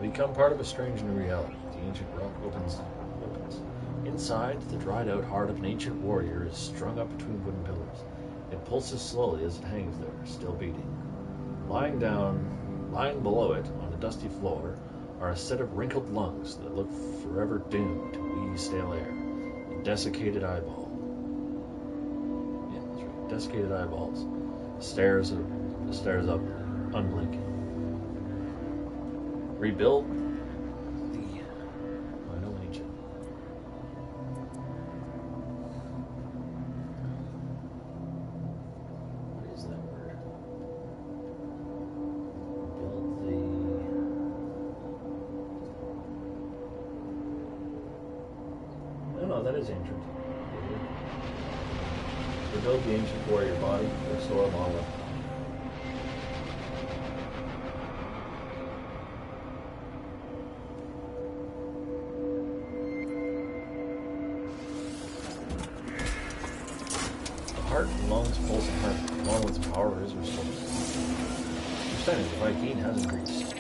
become part of a strange new reality. The ancient rock opens. Inside, the dried-out heart of an ancient warrior is strung up between wooden pillars. It pulses slowly as it hangs there, still beating. Lying below it, on a dusty floor, are a set of wrinkled lungs that look forever doomed to wheeze stale air. A desiccated eyeball. Yeah, that's right. Desiccated eyeballs. Stares up, unblinking. Rebuild the... I know ancient. What is that word? Build the... No, that is ancient. Rebuild the ancient warrior body, restore Lala. Heart and lungs pulse apart, along with power is restored. Understanding the Viking has increased.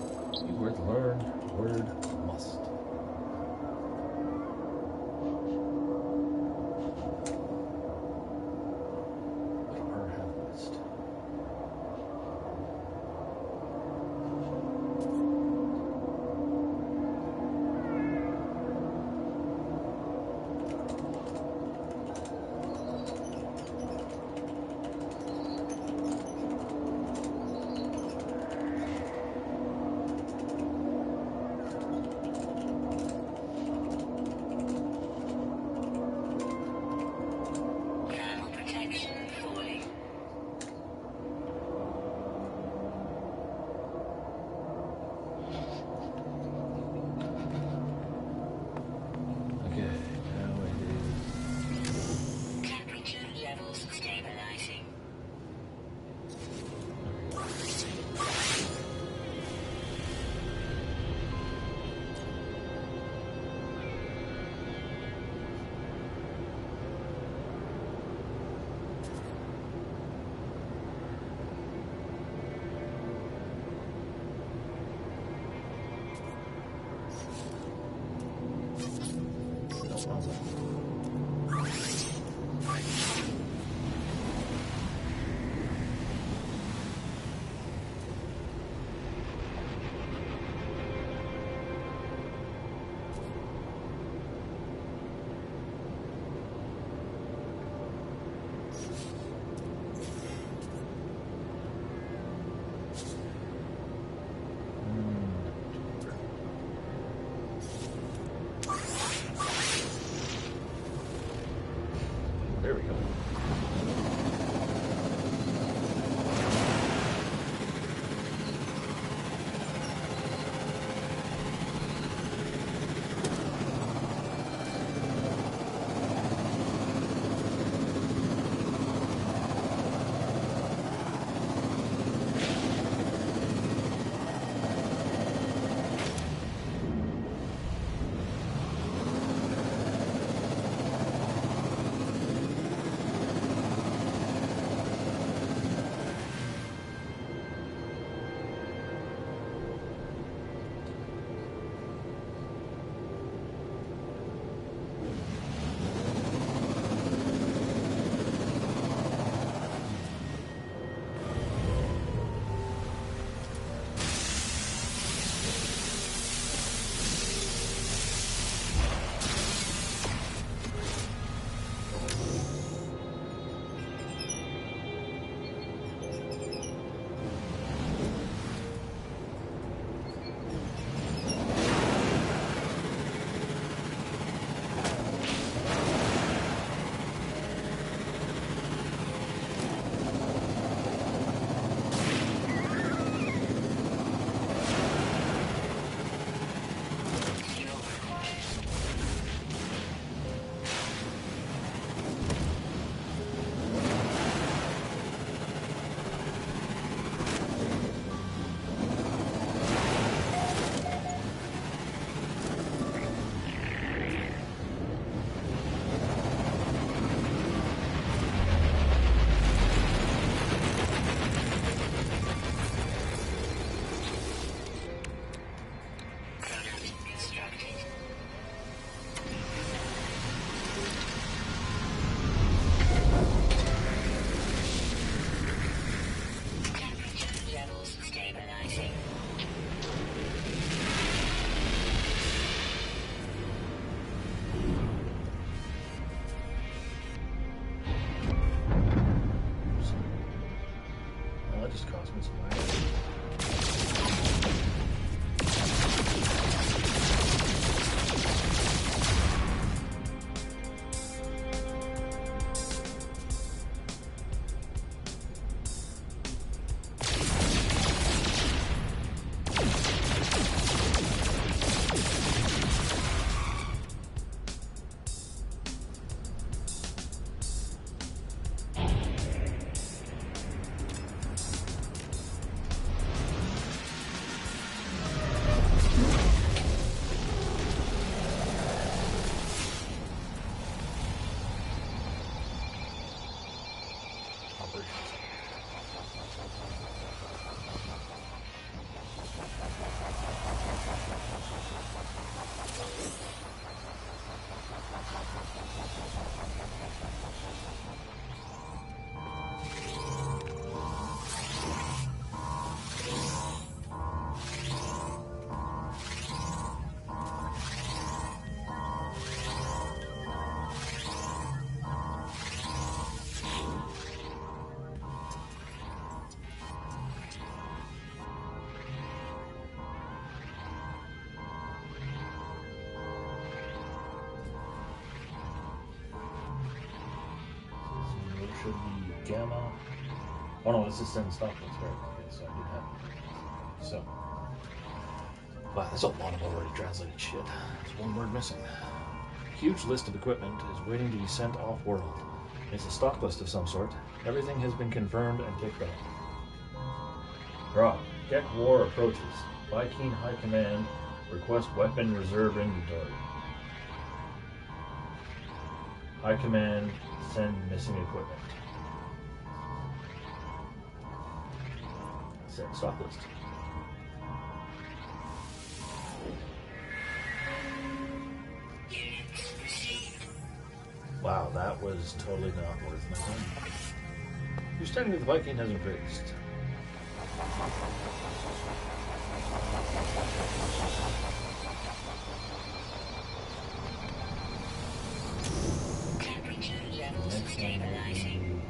You word learned, word must. What are harvest? Thermal protection falling. Okay, now it is. Temperature levels stabilizing. No problem. should be gamma. Oh no, this is send stop list, right? Okay, so I did have it. So, wow, there's a lot of already translated shit. There's one word missing. A huge list of equipment is waiting to be sent off-world. It's a stock list of some sort. Everything has been confirmed and ticked off. Draw. Gek War approaches. Viking High Command request weapon reserve inventory. High Command send missing equipment. Send stock list. Wow, that was totally not worth my time. Your standing with the Viking has increased. Temperature levels stabilizing.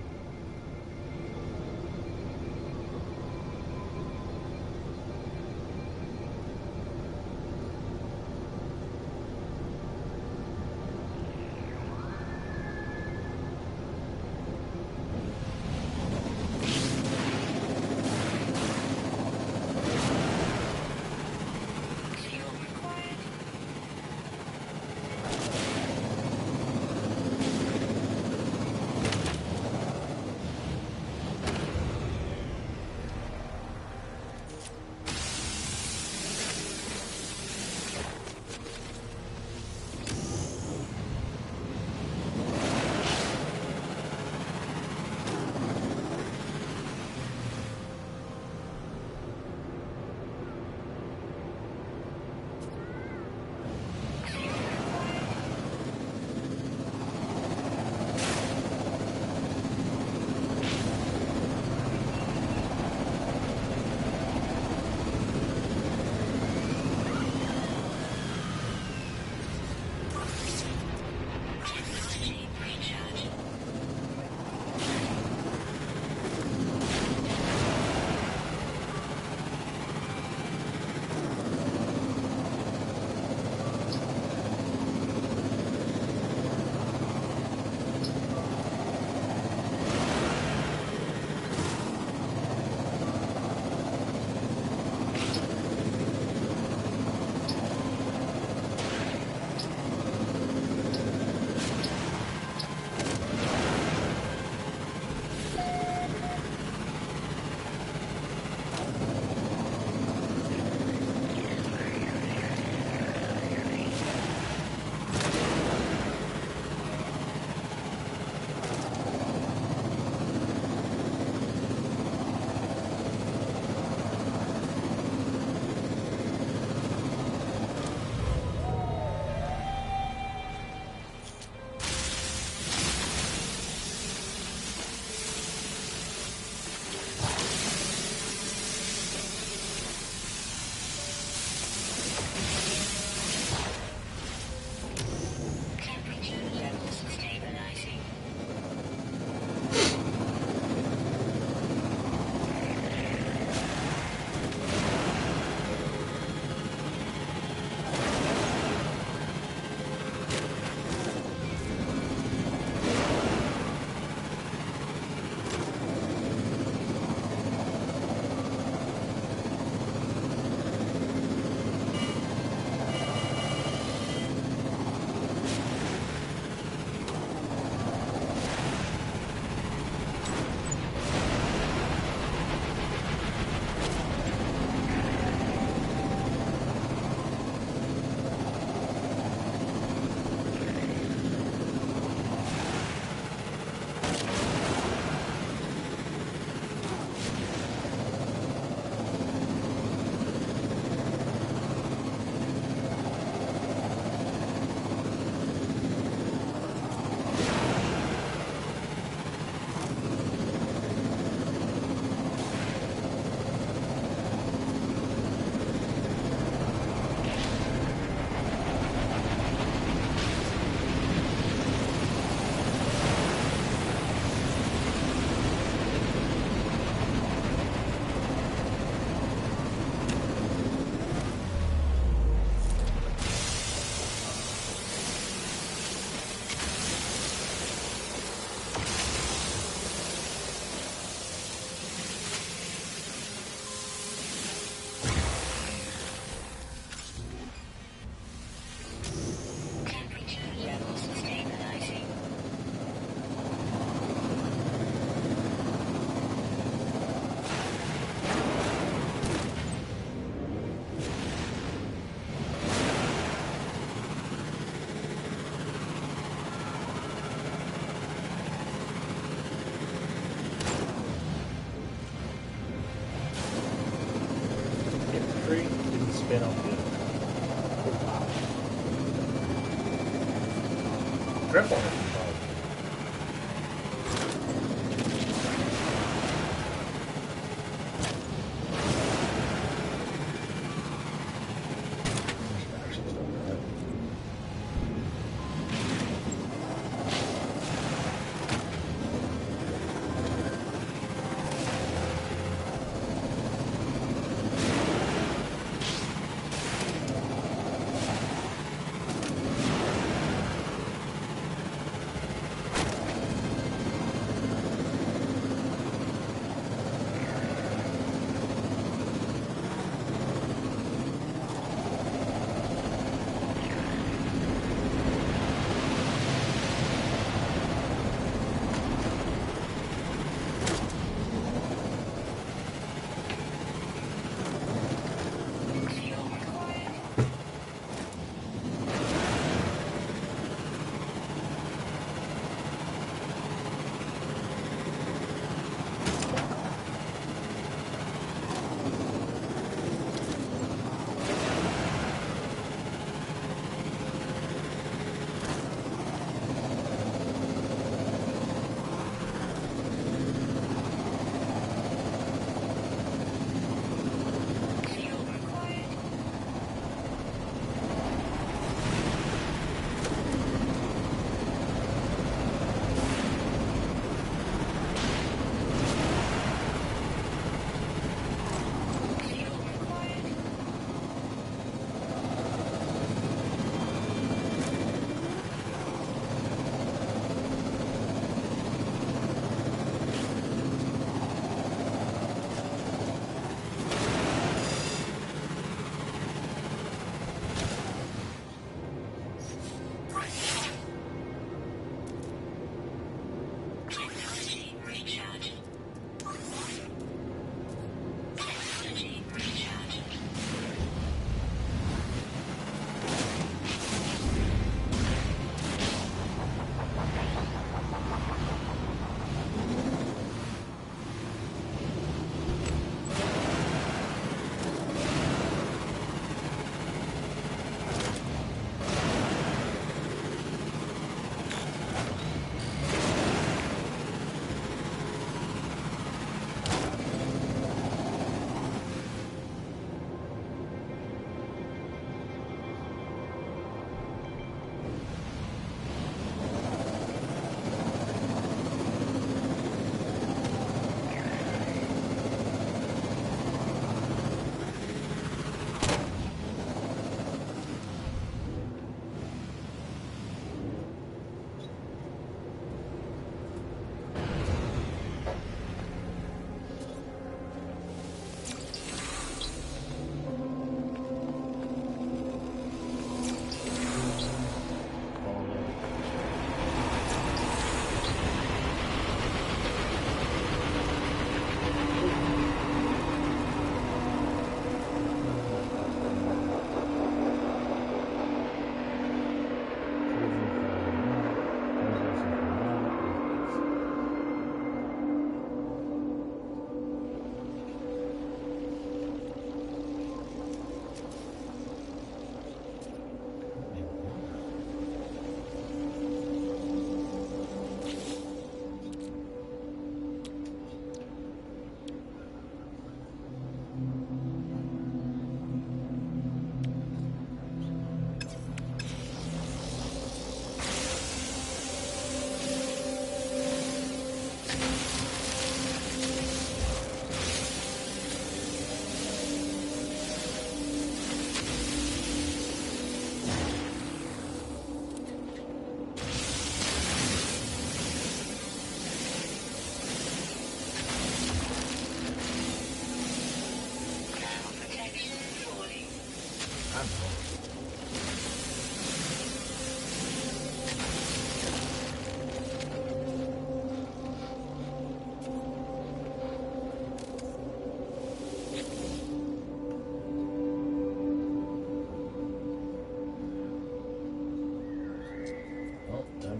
grip on it.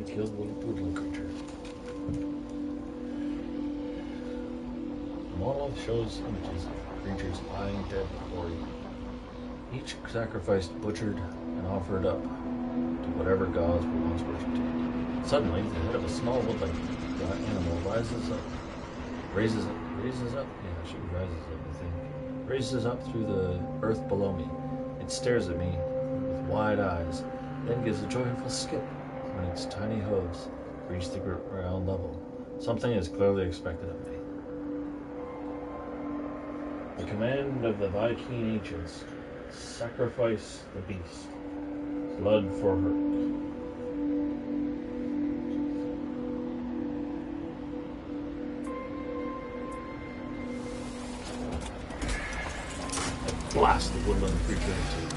Killed the little poodling creature. The model shows images of creatures lying dead before you. Each sacrificed, butchered, and offered up to whatever gods we once worshipped. Suddenly, the head of a small woodland animal raises up, I think. Raises up through the earth below me. It stares at me with wide eyes, then gives a joyful skip when its tiny hooves reach the ground level. Something is clearly expected of me. The command of the Viking ancients: sacrifice the beast. Blood for her. Blast the woodland creature in two.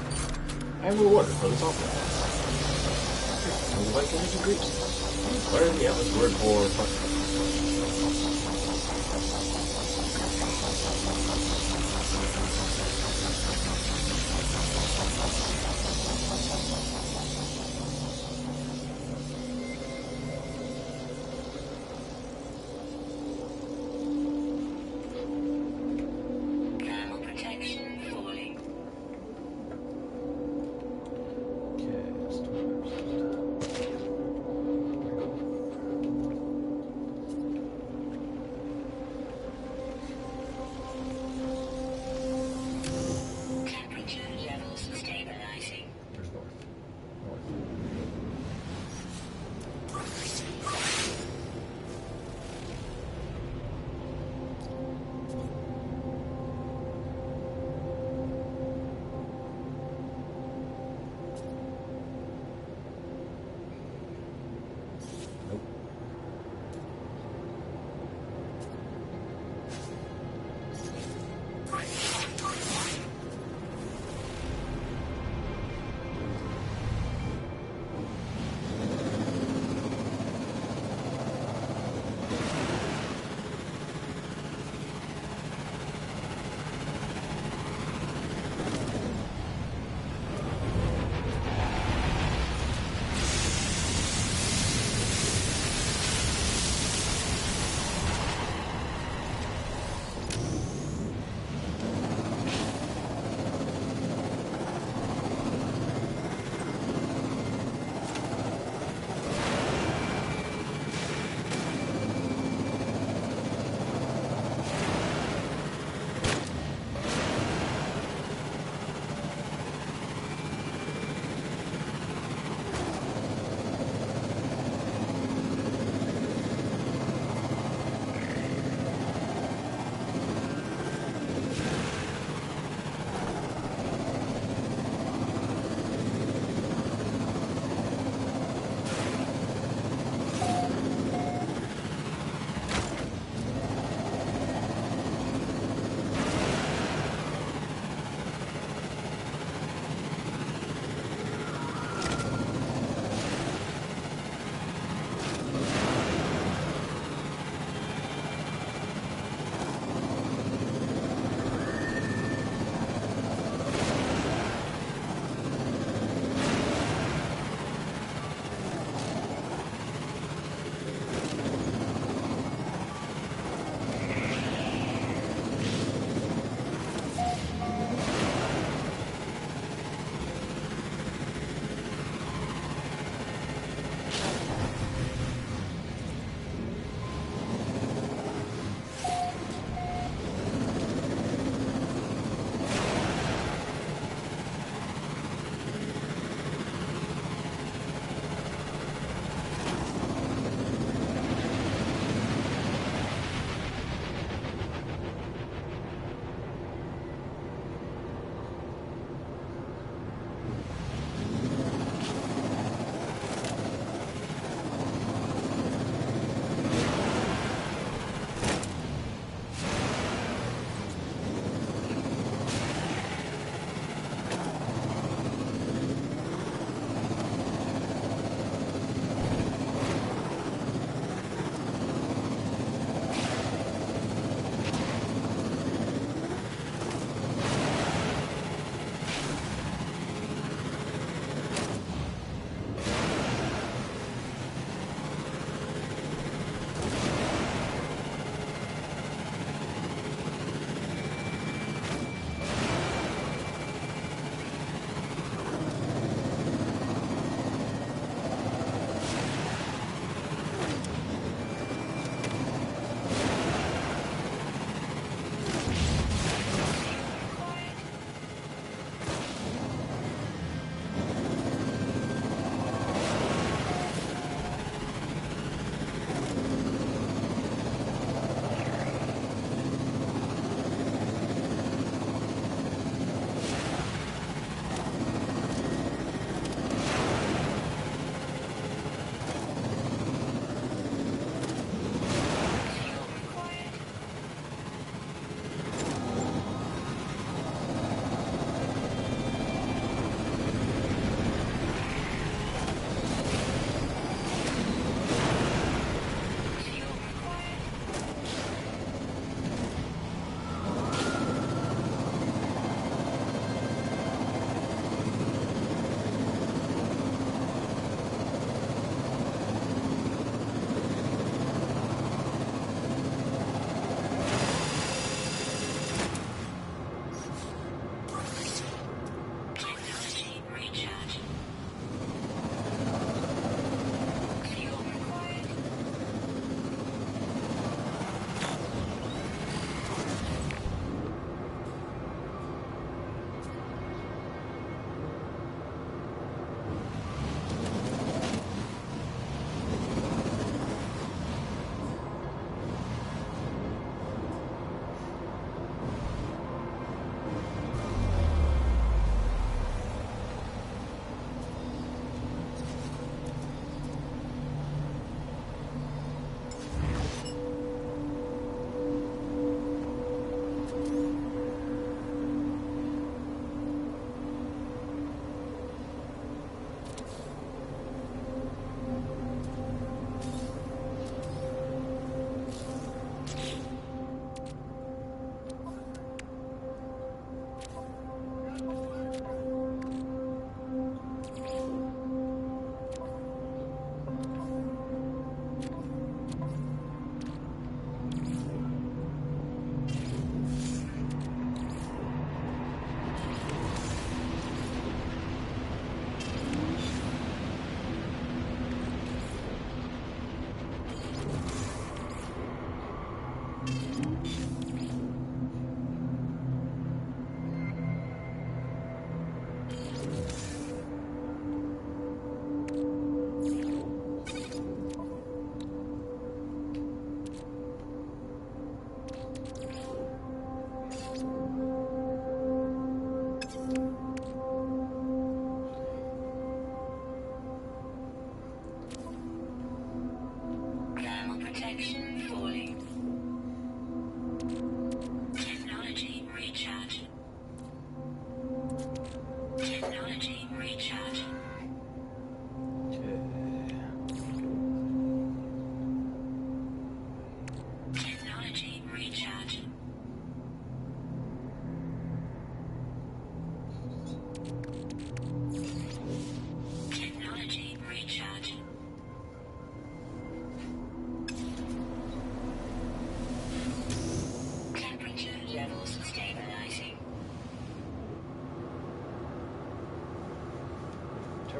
I am rewarded for this offering. Some of the Viking ancient Greeks. What is the Atlas word for fuck? Thermal protection falling. Okay, let's do it.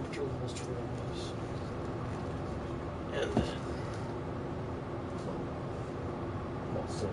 temperature levels to where it was. And well, say